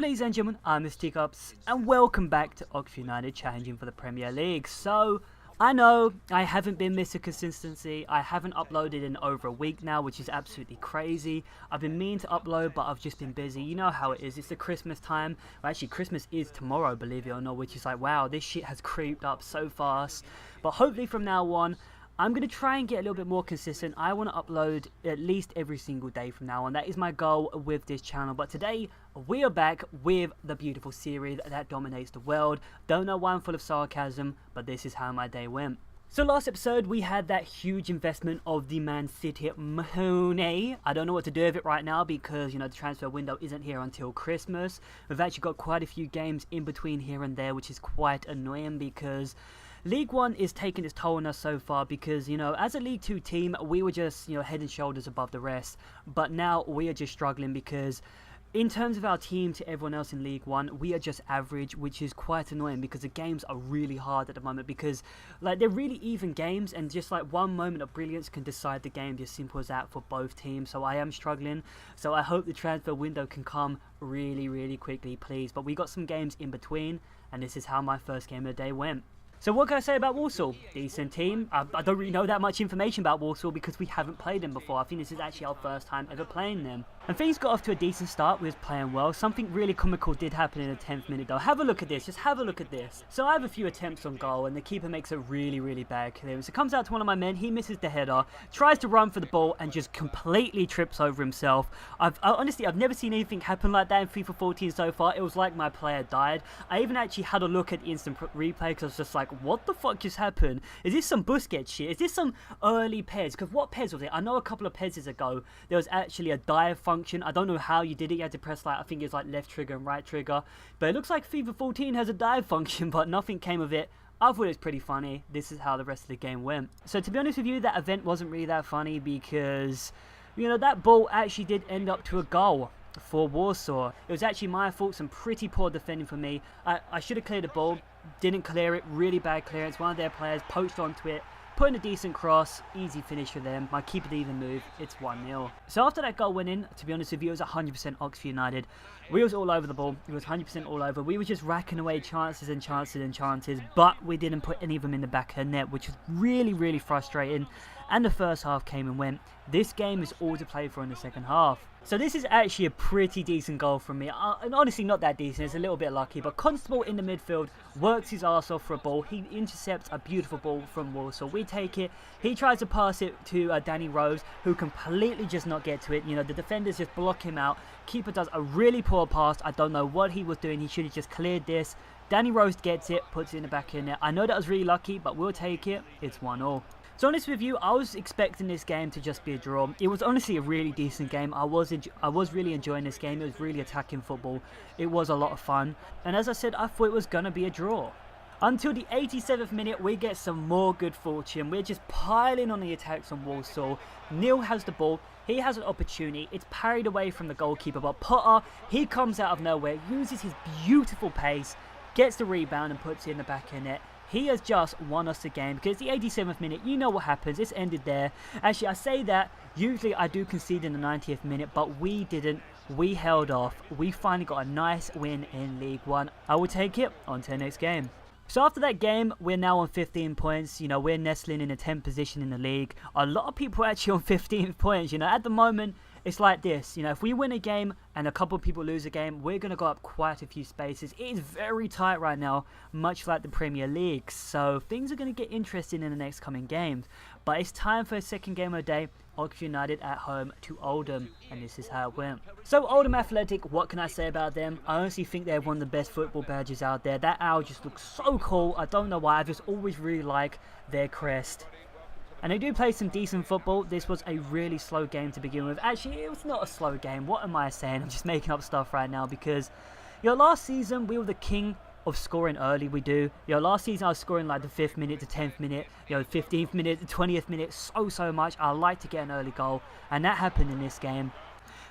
ladies and gentlemen, I'm Mr. Teacups, and welcome back to Oxford United challenging for the Premier League. So, I know I haven't been Mr. Consistency. I haven't uploaded in over a week now, which is absolutely crazy. I've been meaning to upload, but I've just been busy. You know how it is. It's the Christmas time. Well, actually, Christmas is tomorrow, believe it or not, which is like, wow, this shit has creeped up so fast. But hopefully from now on, I'm going to try and get a little bit more consistent. I want to upload at least every single day from now on. That is my goal with this channel. But today, we are back with the beautiful series that dominates the world. Don't know why I'm full of sarcasm, but this is how my day went. So last episode, we had that huge investment of the Man City Mahoney. I don't know what to do with it right now because, you know, the transfer window isn't here until Christmas. We've actually got quite a few games in between here and there, which is quite annoying because League One is taking its toll on us so far because, you know, as a League Two team, we were just, you know, head and shoulders above the rest. But now we are just struggling because in terms of our team to everyone else in League One, we are just average, which is quite annoying because the games are really hard at the moment because, like, they're really even games and just, like, one moment of brilliance can decide the game, just simple as that for both teams. So I am struggling. So I hope the transfer window can come really, really quickly, please. But we got some games in between, and this is how my first game of the day went. So what can I say about Walsall? Decent team. I don't really know that much information about Walsall because we haven't played them before. I think this is actually our first time ever playing them. And things got off to a decent start. We was playing well. Something really comical did happen in the 10th minute though. Have a look at this. Just have a look at this. So I have a few attempts on goal and the keeper makes a really, really bad clearance. It comes out to one of my men. He misses the header. Tries to run for the ball and just completely trips over himself. Honestly, I've never seen anything happen like that in FIFA 14 so far. It was like my player died. I even actually had a look at the instant replay because I was just like, what the fuck just happened? Is this some Busquets shit? Is this some early PES? Because what PES was it? I know a couple of PESs ago there was actually a dive function. I don't know how you did it. You had to press, like, I think it was like left trigger and right trigger. But it looks like FIFA 14 has a dive function, but nothing came of it. I thought it was pretty funny. This is how the rest of the game went. So to be honest with you, that event wasn't really that funny because, you know, that ball actually did end up to a goal for Walsall. It was actually my fault. Some pretty poor defending for me. I should have cleared the ball. Didn't clear it. Really bad clearance. One of their players poached onto it. Put in a decent cross. Easy finish for them. My keeper didn't even move. It's 1-0. So after that goal went in, to be honest with you, it was 100% Oxford United. We was all over the ball. It was 100% all over. We were just racking away chances and chances and chances, but we didn't put any of them in the back of the net, which was really, really frustrating. And the first half came and went. This game is all to play for in the second half. So this is actually a pretty decent goal from me. And honestly, not that decent. It's a little bit lucky. But Constable in the midfield works his arse off for a ball. He intercepts a beautiful ball from Walsall. We take it. He tries to pass it to Danny Rose, who completely just not get to it. You know, the defenders just block him out. Keeper does a really poor pass. I don't know what he was doing. He should have just cleared this. Danny Rose gets it, puts it in the back of the net. I know that was really lucky, but we'll take it. It's 1-1. So honest with you, I was expecting this game to just be a draw. It was honestly a really decent game. I was really enjoying this game. It was really attacking football. It was a lot of fun. And as I said, I thought it was going to be a draw. Until the 87th minute, we get some more good fortune. We're just piling on the attacks on Walsall. Neil has the ball. He has an opportunity. It's parried away from the goalkeeper. But Potter, he comes out of nowhere, uses his beautiful pace, gets the rebound and puts it in the back of the net. He has just won us the game because the 87th minute, you know what happens. It's ended there. Actually, I say that. Usually I do concede in the 90th minute, but we didn't. We held off. We finally got a nice win in League One. I will take it. On to the next game. So after that game, we're now on 15 points. You know, we're nestling in a 10th position in the league. A lot of people are actually on 15 points. You know, at the moment, it's like this. You know, if we win a game and a couple of people lose a game, we're going to go up quite a few spaces. It is very tight right now, much like the Premier League. So things are going to get interesting in the next coming games. But it's time for a second game of the day. Oxford United at home to Oldham, and this is how it went. So Oldham Athletic, what can I say about them? I honestly think they're one of the best football badges out there. That owl just looks so cool. I don't know why. I just always really like their crest. And they do play some decent football. This was a really slow game to begin with. Actually, it was not a slow game. What am I saying? I'm just making up stuff right now because, you know, last season we were the king of scoring early. We do. You know, last season I was scoring like the 5th minute to 10th minute, you know, 15th minute to 20th minute, so much. I like to get an early goal, and that happened in this game.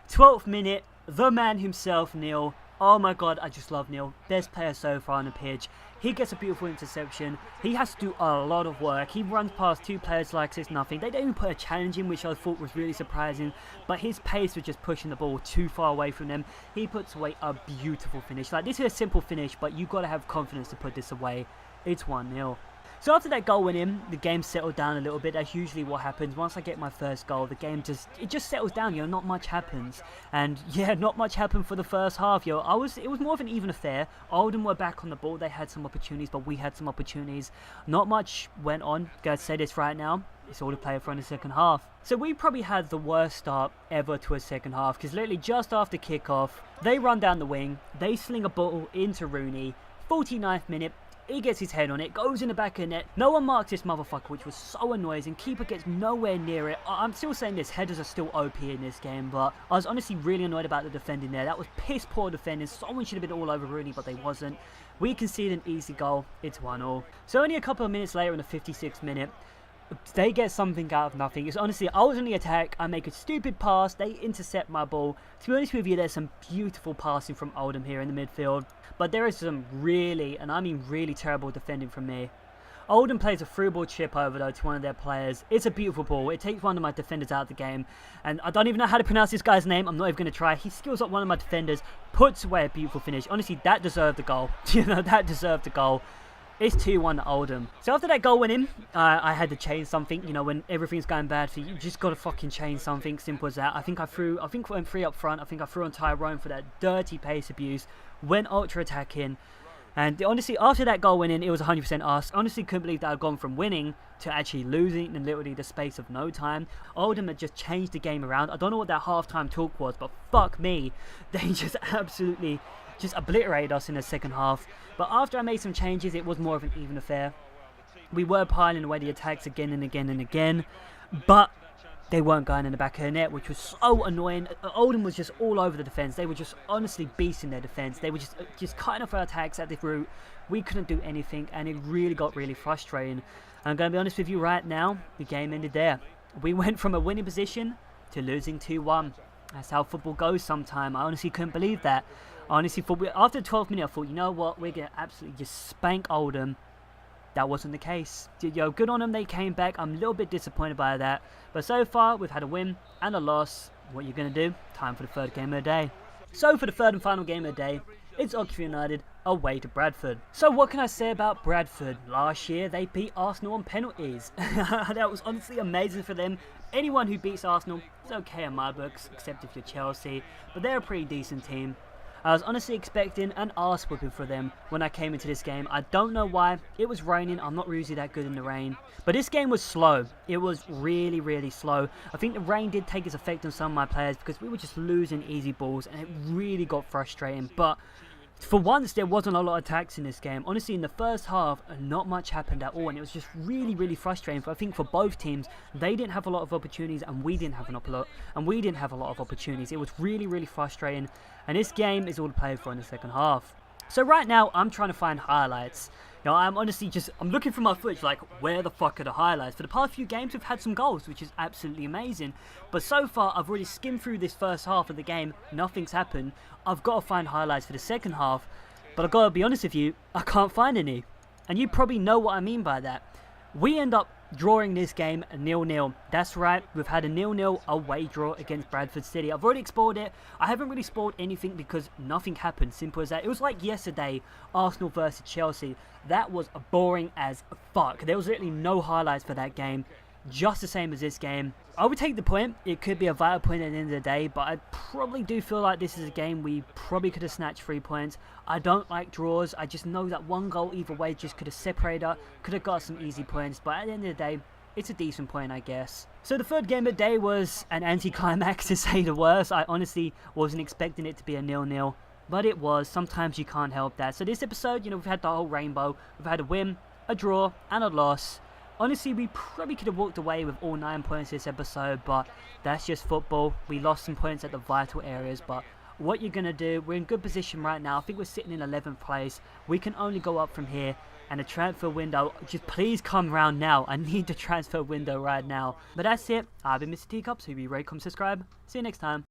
12th minute, the man himself, Neil, Oh my god, I just love Neil. Best player so far on the pitch. He gets a beautiful interception. He has to do a lot of work. He runs past 2 players like it's nothing. They don't even put a challenge in, which I thought was really surprising. But his pace was just pushing the ball too far away from them. He puts away a beautiful finish. Like, this is a simple finish, but you've got to have confidence to put this away. It's 1-0. So after that goal went in, the game settled down a little bit. That's usually what happens. Once I get my first goal, the game just settles down, you know, not much happens. And yeah, not much happened for the first half, yo. It was more of an even affair. Oldham were back on the ball. They had some opportunities, but we had some opportunities. Not much went on. Gotta say this right now. It's all to play for in the second half. So we probably had the worst start ever to a second half, because literally just after kickoff, they run down the wing, they sling a ball into Rooney. 49th minute. He gets his head on it, goes in the back of the net. No one marks this motherfucker, which was so annoying. And keeper gets nowhere near it. I'm still saying this, headers are still OP in this game, but I was honestly really annoyed about the defending there. That was piss poor defending. Someone should have been all over Rooney, but they wasn't. We conceded an easy goal. It's 1-0. So only a couple of minutes later in the 56th minute, they get something out of nothing. It's honestly, I was on the attack, I make a stupid pass, they intercept my ball. To be honest with you, there's some beautiful passing from Oldham here in the midfield, but there is some really, and I mean really terrible defending from me. Oldham plays a through ball chip over though to one of their players. It's a beautiful ball. It takes one of my defenders out of the game, and I don't even know how to pronounce this guy's name. I'm not even going to try. He skills up one of my defenders, puts away a beautiful finish. Honestly, that deserved the goal. You know, that deserved the goal. It's 2-1 to Oldham. So after that goal went in, I had to change something. You know, when everything's going bad for you, you just got to fucking change something. Simple as that. I think I went 3 up front. I think I threw on Tyrone for that dirty pace abuse. Went ultra attacking. And honestly, after that goal went in, it was 100% us. Honestly, couldn't believe that I'd gone from winning to actually losing in literally the space of no time. Oldham had just changed the game around. I don't know what that halftime talk was, but fuck me. They just absolutely just obliterated us in the second half. But after I made some changes, it was more of an even affair. We were piling away the attacks again and again and again, but they weren't going in the back of the net, which was so annoying. Oldham was just all over the defence. They were just honestly beasting their defence. They were just cutting off our attacks at the route. We couldn't do anything, and it really got really frustrating. I'm going to be honest with you right now, the game ended there. We went from a winning position to losing 2-1. That's how football goes sometimes. I honestly couldn't believe that. I honestly thought, after the 12th minute, I thought, you know what, we're going to absolutely just spank Oldham. That wasn't the case. Yo, good on them, they came back. I'm a little bit disappointed by that. But so far, we've had a win and a loss. What you're going to do? Time for the third game of the day. So for the third and final game of the day, it's Oldham United away to Bradford. So what can I say about Bradford? Last year, they beat Arsenal on penalties. That was honestly amazing for them. Anyone who beats Arsenal is okay in my books, except if you're Chelsea. But they're a pretty decent team. I was honestly expecting an arse whipping for them when I came into this game. I don't know why. It was raining. I'm not usually that good in the rain. But this game was slow. It was really, really slow. I think the rain did take its effect on some of my players because we were just losing easy balls and it really got frustrating. But for once, there wasn't a lot of attacks in this game. Honestly, in the first half, not much happened at all, and it was just really, really frustrating. But I think for both teams, they didn't have a lot of opportunities, and we didn't have a lot of opportunities. It was really, really frustrating, and this game is all to play for in the second half. So right now, I'm trying to find highlights. You know, I'm honestly I'm looking for my footage, like, where the fuck are the highlights? For the past few games, we've had some goals, which is absolutely amazing. But so far, I've already skimmed through this first half of the game. Nothing's happened. I've got to find highlights for the second half. But I've got to be honest with you, I can't find any. And you probably know what I mean by that. We end up drawing this game 0-0. That's right, we've had a 0-0 away draw against Bradford City. I've already explored it. I haven't really spoiled anything because nothing happened. Simple as that. It was like yesterday, Arsenal versus Chelsea. That was boring as fuck. There was literally no highlights for that game. Just the same as this game. I would take the point. It could be a vital point at the end of the day, but I probably do feel like this is a game we probably could have snatched 3 points. I don't like draws. I just know that one goal either way just could have separated us, could have got some easy points, but at the end of the day, it's a decent point, I guess. So the third game of the day was an anticlimax, to say the worst. I honestly wasn't expecting it to be a 0-0, but it was. Sometimes you can't help that. So this episode, you know, we've had the whole rainbow. We've had a win, a draw, and a loss. Honestly, we probably could have walked away with all 9 points this episode, but that's just football. We lost some points at the vital areas, but what you're going to do, we're in good position right now. I think we're sitting in 11th place. We can only go up from here, and the transfer window, just please come round now. I need the transfer window right now. But that's it. I've been Mr. Teacups. Who be rate, comment, subscribe. See you next time.